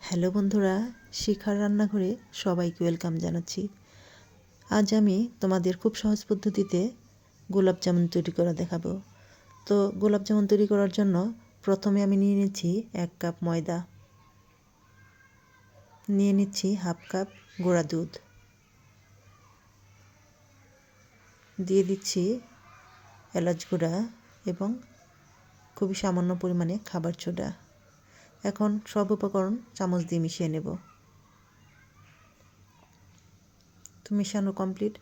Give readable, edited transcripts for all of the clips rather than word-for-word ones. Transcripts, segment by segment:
Hello বন্ধুরা, শিখার রান্নাঘরে সবাইকে ওয়েলকাম জানাচ্ছি। আজ আমি তোমাদের খুব সহজ পদ্ধতিতে গোলাপ জামুন তৈরি করা দেখাবো। তো গোলাপ জামুন তৈরি করার জন্য প্রথমে আমি নিয়ে নিচ্ছি 1 কাপ ময়দা, নিয়ে নিচ্ছি হাফ কাপ গুঁড়া দুধ, দিয়ে দিচ্ছি এলাচ গুঁড়া এবং খুবই সামান্য পরিমাণে খাবার সোডা। এখন সব উপকরণ চামচ দিয়ে মিশিয়ে নেব। তো মেশানো কমপ্লিট।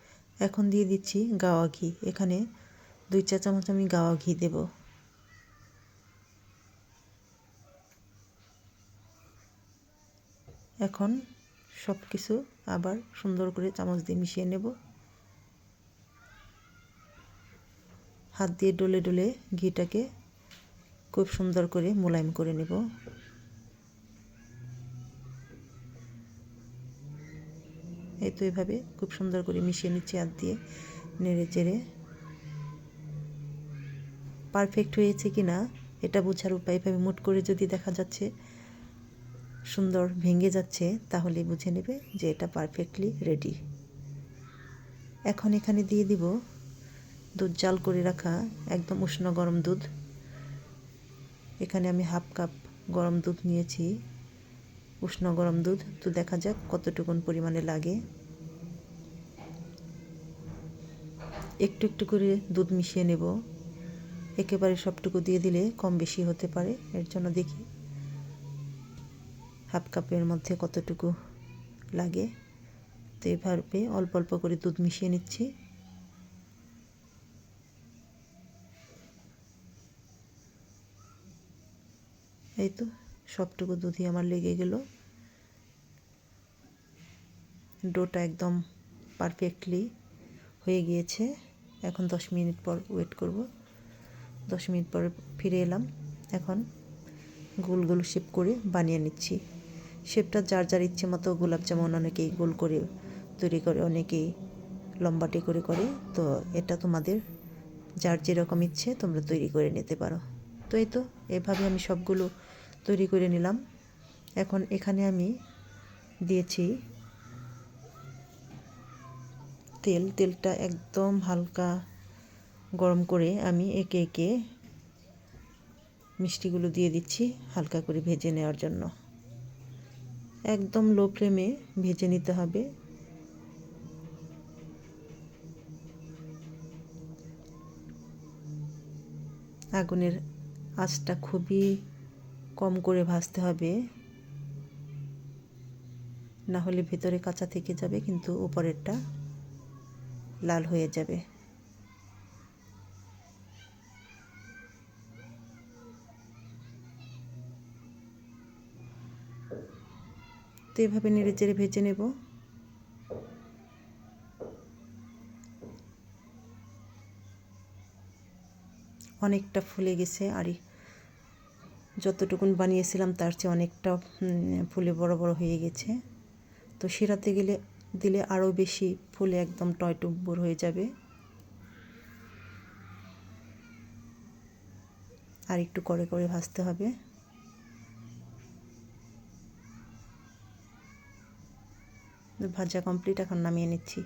এখন দিয়ে দিচ্ছি গাওয়া ঘি। এখানে 2 চা চামচ আমি গাওয়া ঘি দেব। এখন সব কিছু আবার সুন্দর করে চামচ দিয়ে মিশিয়ে নেব। হাত দিয়ে ডলে ডলে ঘিটাকে খুব সুন্দর করে মোলায়েম করে নেব। এই তো এভাবে খুব সুন্দর করে মিশিয়ে নিচ্ছি হাত দিয়ে নেড়ে চেড়ে। পারফেক্ট হয়েছে কি না এটা বোঝার উপায় এভাবে মুট করে যদি দেখা যাচ্ছে সুন্দর ভেঙে যাচ্ছে তাহলে বুঝে নেবে যে এটা পারফেক্টলি রেডি। এখন এখানে দিয়ে দিব দুধ জাল করে রাখা একদম উষ্ণ গরম দুধ। এখানে আমি হাফ কাপ গরম দুধ নিয়েছি, উষ্ণ গরম দুধ। তো দেখা যাক কতটুকুন পরিমাণে লাগে। একটু একটু করে দুধ মিশিয়ে নেব। একেবারে সবটুকু দিয়ে দিলে কম বেশি হতে পারে, এর জন্য দেখি হাফ কাপের মধ্যে কতটুকু লাগে। তো এভাবে অল্প অল্প করে দুধ মিশিয়ে নিচ্ছি। এই তো সবটুকু দুধই আমার লেগে গেল। ডোটা একদম পারফেক্টলি হয়ে গিয়েছে। এখন 10 মিনিট পর ওয়েট করব। 10 মিনিট পর ফিরে এলাম। এখন গোল গোল শেপ করে বানিয়ে নিচ্ছি। শেপটা যার যার ইচ্ছে মতো। গোলাপ জামুন অনেকেই গোল করে তৈরি করে, অনেকেই লম্বাটে করে করে। তো এটা তোমাদের যার যেরকম ইচ্ছে তোমরা তৈরি করে নিতে পারো। তো এই তো এভাবে আমি সবগুলো তৈরি করে নিলাম। এখন এখানে আমি দিয়েছি তেলটা একদম হালকা গরম করে আমি একে একে মিষ্টিগুলো দিয়ে দিচ্ছি হালকা করে ভেজে নেওয়ার জন্য। একদম লো ফ্লেমে ভেজে নিতে হবে। আগুনের আঁচটা খুবই কম করে ভাজতে হবে, না হলে ভেতরে কাঁচা থেকে যাবে কিন্তু উপরেরটা লাল হয়ে যাবে। তো এভাবে নেড়ে চেড়ে ভেজে নেব। অনেকটা ফুলে গেছে, আর যতটুকুন বানিয়েছিলাম তার চেয়ে অনেকটা ফুলে বড় বড় হয়ে গেছে। তো শিরাতে গেলে দিলে আরও বেশি ফুলে একদম টয়টুম্বুর হয়ে যাবে। আর একটু করে করে ভাজতে হবে। ভাজা কমপ্লিট, এখন নামিয়ে নিচ্ছি।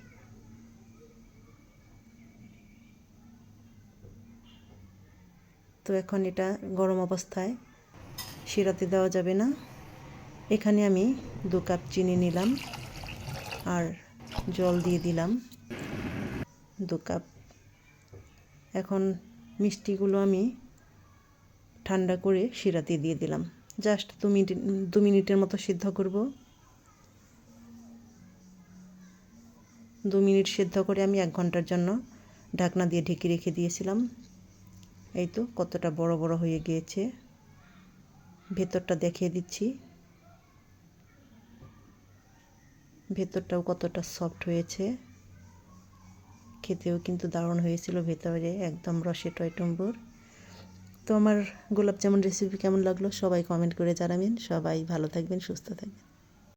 তো এখন এটা গরম অবস্থায় শিরাতে দেওয়া যাবে না। এখানে আমি 2 কাপ চিনি নিলাম আর জল দিয়ে দিলাম 2 কাপ। এখন মিষ্টিগুলো আমি ঠান্ডা করে শিরাতে দিয়ে দিলাম। জাস্ট 2 মিনিটের মতো সিদ্ধ করব। 2 মিনিট সিদ্ধ করে আমি 1 ঘন্টার জন্য ঢাকনা দিয়ে ঢেকে রেখে দিয়েছিলাম। এই তো কতটা বড় বড় হয়ে গিয়েছে। ভেতরটা দেখিয়ে দিচ্ছি, ভেতরটাও কতটা সফট হয়েছে। খেতেও কিন্তু দারুণ হয়েছিল, ভেতরে একদম রসে টয়টুম্বুর। তো আমার গোলাপ জামুন রেসিপি কেমন লাগলো সবাই কমেন্ট করে জানাবেন। সবাই ভালো থাকবেন, সুস্থ থাকবেন।